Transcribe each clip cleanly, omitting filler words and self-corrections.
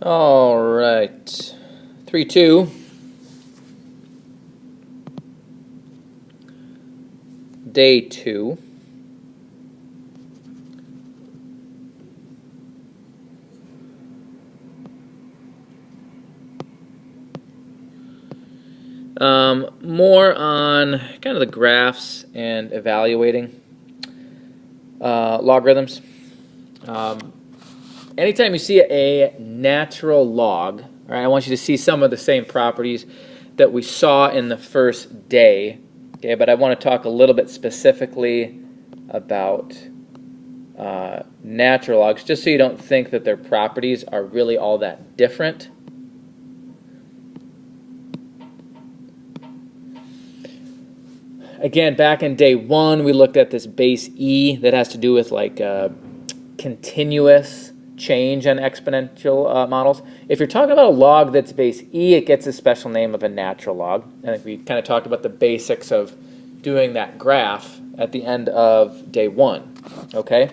All right, 3-2. Day 2. More on kind of the graphs and evaluating logarithms. Anytime you see a natural log, all right, I want you to see some of the same properties that we saw in the first day. Okay, but I want to talk a little bit specifically about natural logs, just so you don't think that their properties are really all that different. Again, back in day 1, we looked at this base e that has to do with like continuous change on exponential models. If you're talking about a log that's base e, it gets a special name of a natural log. I think we kind of talked about the basics of doing that graph at the end of day 1. Okay?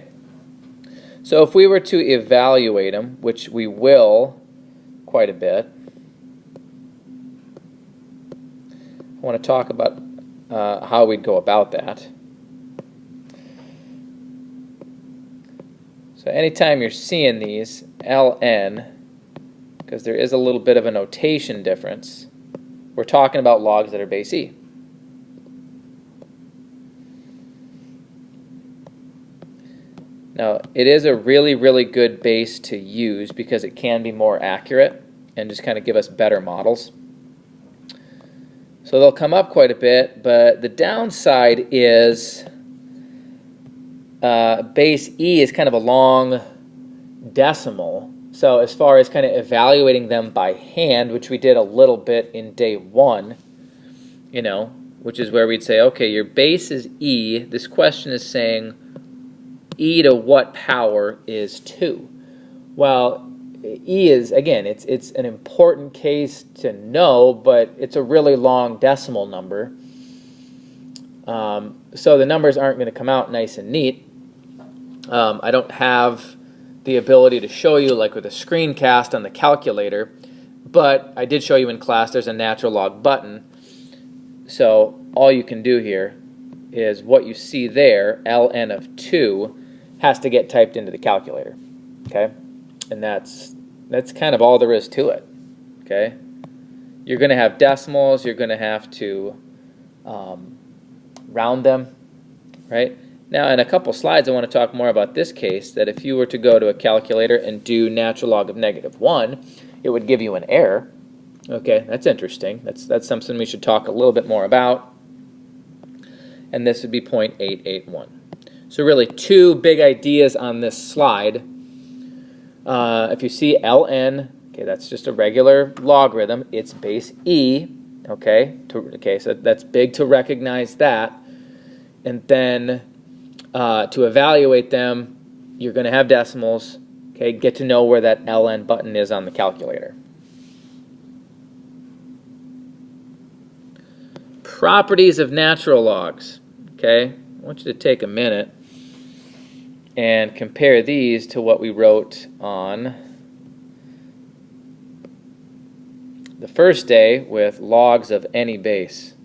So if we were to evaluate them, which we will quite a bit, I want to talk about how we'd go about that. So anytime you're seeing these, ln, because there is a little bit of a notation difference, we're talking about logs that are base e. Now, it is a really, really good base to use because it can be more accurate and just kind of give us better models. So they'll come up quite a bit, but the downside is base e is kind of a long decimal. So as far as kind of evaluating them by hand, which we did a little bit in day 1, you know, which is where we'd say, okay, your base is e. This question is saying e to what power is 2? Well, e is, again, it's an important case to know, but it's a really long decimal number. So the numbers aren't going to come out nice and neat. I don't have the ability to show you like with a screencast on the calculator, but I did show you in class there's a natural log button. So all you can do here is what you see there, ln of 2, has to get typed into the calculator. Okay? And that's kind of all there is to it. Okay? You're going to have decimals. You're going to have to round them, right? Now, in a couple slides, I want to talk more about this case, that if you were to go to a calculator and do natural log of -1, it would give you an error. Okay, that's interesting. That's something we should talk a little bit more about. And this would be 0.881. So really, 2 big ideas on this slide. If you see ln, okay, that's just a regular logarithm. It's base e, okay? So that's big to recognize that. And then to evaluate them, you're going to have decimals. Okay, get to know where that ln button is on the calculator. Properties of natural logs. Okay, I want you to take a minute and compare these to what we wrote on the first day with logs of any base.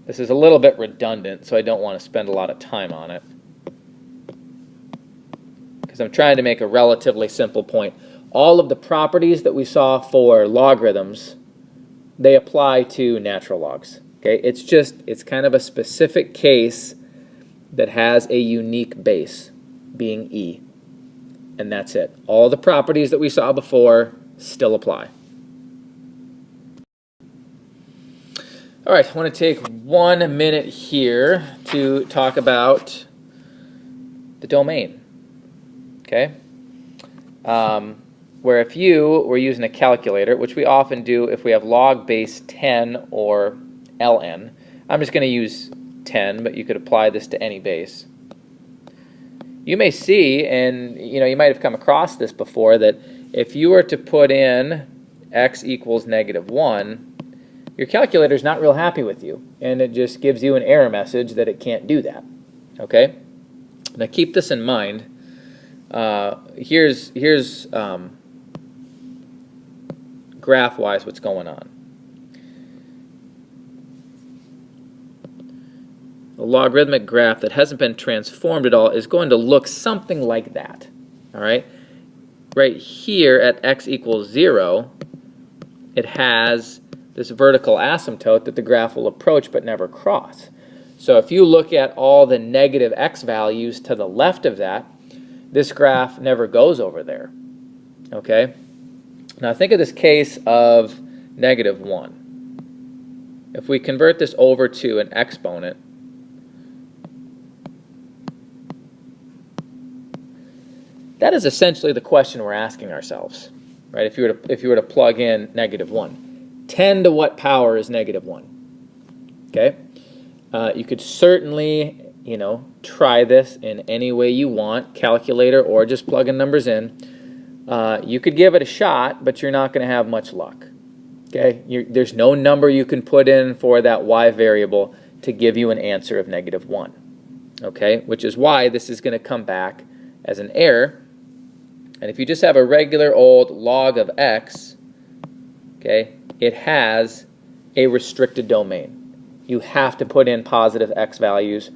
This is a little bit redundant, so I don't want to spend a lot of time on it, because I'm trying to make a relatively simple point. All of the properties that we saw for logarithms, they apply to natural logs. Okay, it's kind of a specific case that has a unique base, being e, and that's it. All the properties that we saw before still apply. All right, I want to take 1 minute here to talk about the domain. Okay, where if you were using a calculator, which we often do if we have log base 10 or ln, I'm just going to use 10, but you could apply this to any base. You may see, and you might have come across this before, that if you were to put in x equals -1, your calculator is not real happy with you, and it just gives you an error message that it can't do that. Okay? Now keep this in mind. Here's graph-wise what's going on. A logarithmic graph that hasn't been transformed at all is going to look something like that. All right? Right here at x equals 0, it has this vertical asymptote that the graph will approach but never cross. So if you look at all the negative x values to the left of that, this graph never goes over there. Okay? Now think of this case of negative 1. If we convert this over to an exponent, that is essentially the question we're asking ourselves, right? If you were to plug in negative 1. 10 to what power is negative 1? Okay? You could certainly, try this in any way you want, calculator or just plugging numbers in. You could give it a shot, but you're not going to have much luck. Okay? There's no number you can put in for that y variable to give you an answer of negative 1. Okay? Which is why this is going to come back as an error. And if you just have a regular old log of x, okay, it has a restricted domain. You have to put in positive x values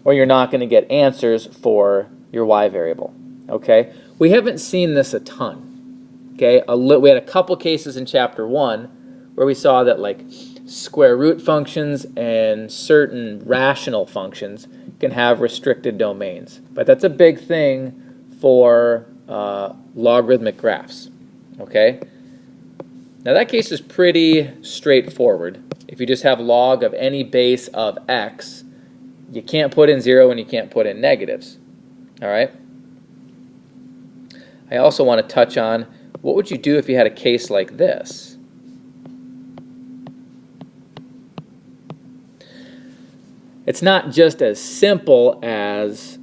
or you're not going to get answers for your y variable. Okay? We haven't seen this a ton. Okay? We had a couple cases in chapter 1 where we saw that like square root functions and certain rational functions can have restricted domains. But that's a big thing for logarithmic graphs. Okay? Now that case is pretty straightforward. If you just have log of any base of x, you can't put in 0 and you can't put in negatives. All right? I also want to touch on what would you do if you had a case like this? It's not just as simple as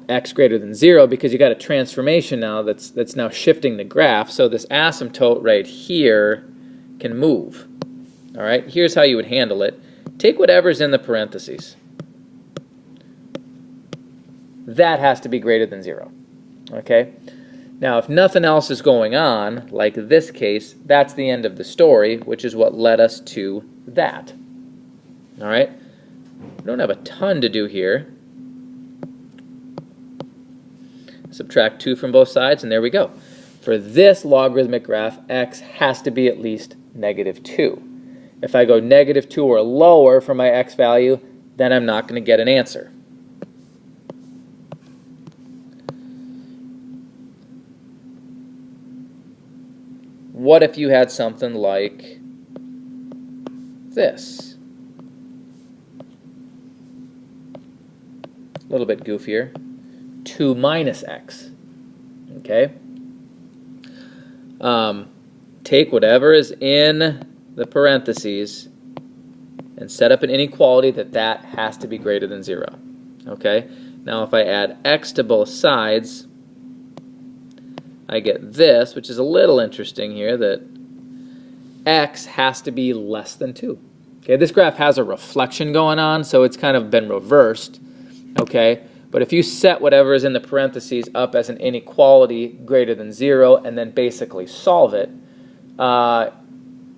x greater than 0, because you got a transformation now that's now shifting the graph. So this asymptote right here can move. All right, here's how you would handle it. Take whatever's in the parentheses. That has to be greater than 0. Okay? Now, if nothing else is going on, like this case, that's the end of the story, which is what led us to that. All right? We don't have a ton to do here. Subtract 2 from both sides, and there we go. For this logarithmic graph, x has to be at least negative 2. If I go negative 2 or lower for my x value, then I'm not going to get an answer. What if you had something like this? A little bit goofier. 2 minus x. Okay? Take whatever is in the parentheses and set up an inequality that has to be greater than 0. Okay? Now if I add x to both sides, I get this, which is a little interesting here, that x has to be less than 2. Okay, this graph has a reflection going on, so it's kind of been reversed. Okay? But if you set whatever is in the parentheses up as an inequality greater than 0 and then basically solve it,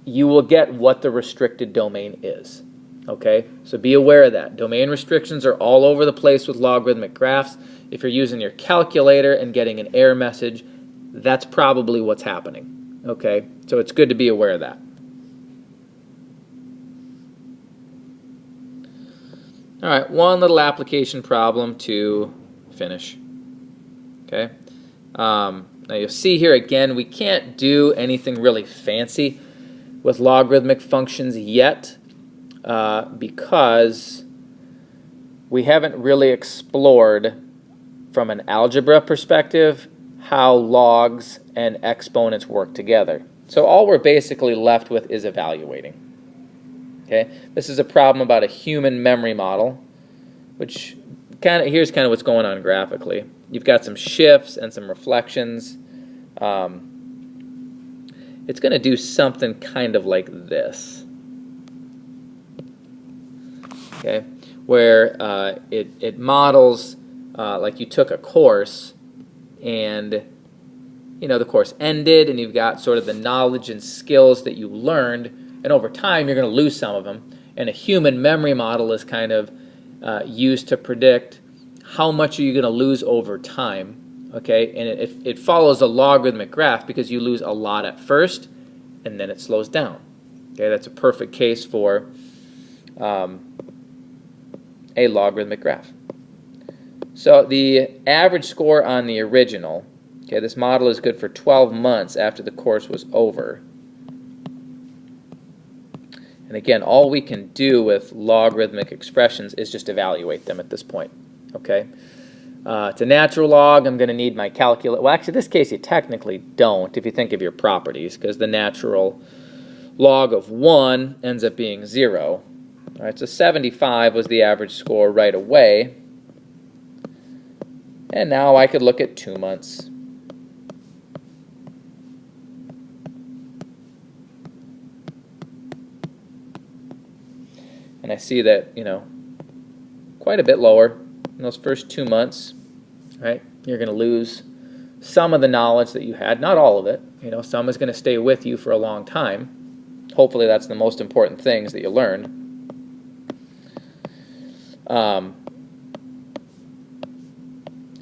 you will get what the restricted domain is. Okay? So be aware of that. Domain restrictions are all over the place with logarithmic graphs. If you're using your calculator and getting an error message, that's probably what's happening. Okay? So it's good to be aware of that. All right, one little application problem to finish. Okay. Now you'll see here again, we can't do anything really fancy with logarithmic functions yet because we haven't really explored from an algebra perspective how logs and exponents work together. So all we're basically left with is evaluating. Okay? This is a problem about a human memory model, which here's kind of what's going on graphically. You've got some shifts and some reflections. It's going to do something kind of like this. Okay? Where it models like you took a course and the course ended, and you've got sort of the knowledge and skills that you learned, and over time you're going to lose some of them. And a human memory model is kind of used to predict how much are you going to lose over time, okay? And it follows a logarithmic graph because you lose a lot at first, and then it slows down. Okay, that's a perfect case for a logarithmic graph. So the average score on the original, okay, this model is good for 12 months after the course was over. And again, all we can do with logarithmic expressions is just evaluate them at this point, okay? It's a natural log. I'm going to need my calculator. Well, actually, in this case, you technically don't if you think of your properties, because the natural log of 1 ends up being 0. All right, so 75 was the average score right away. And now I could look at 2 months. And I see that, quite a bit lower in those first 2 months, right? You're going to lose some of the knowledge that you had, not all of it. Some is going to stay with you for a long time. Hopefully that's the most important things that you learn.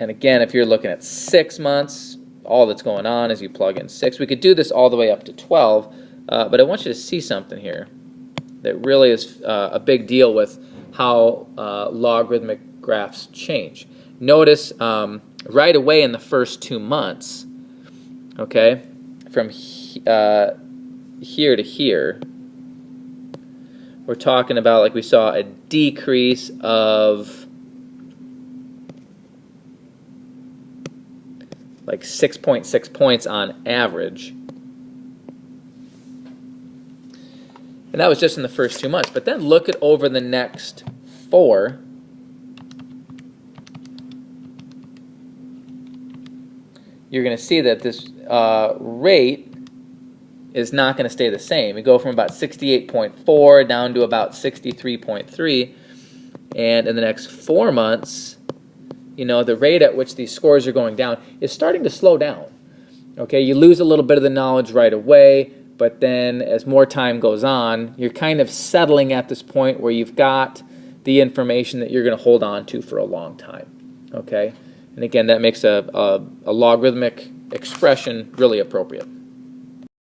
And again, if you're looking at 6 months, all that's going on is you plug in 6. We could do this all the way up to 12, but I want you to see something here that really is a big deal with how logarithmic graphs change. Notice right away in the first 2 months, okay, from here to here, we're talking about, like we saw, a decrease of like 6.6 points on average. And that was just in the first 2 months. But then look at over the next 4. You're going to see that this rate is not going to stay the same. We go from about 68.4 down to about 63.3. And in the next 4 months, the rate at which these scores are going down is starting to slow down. Okay, you lose a little bit of the knowledge right away, but then as more time goes on, you're kind of settling at this point where you've got the information that you're going to hold on to for a long time. Okay, and again, that makes a logarithmic expression really appropriate.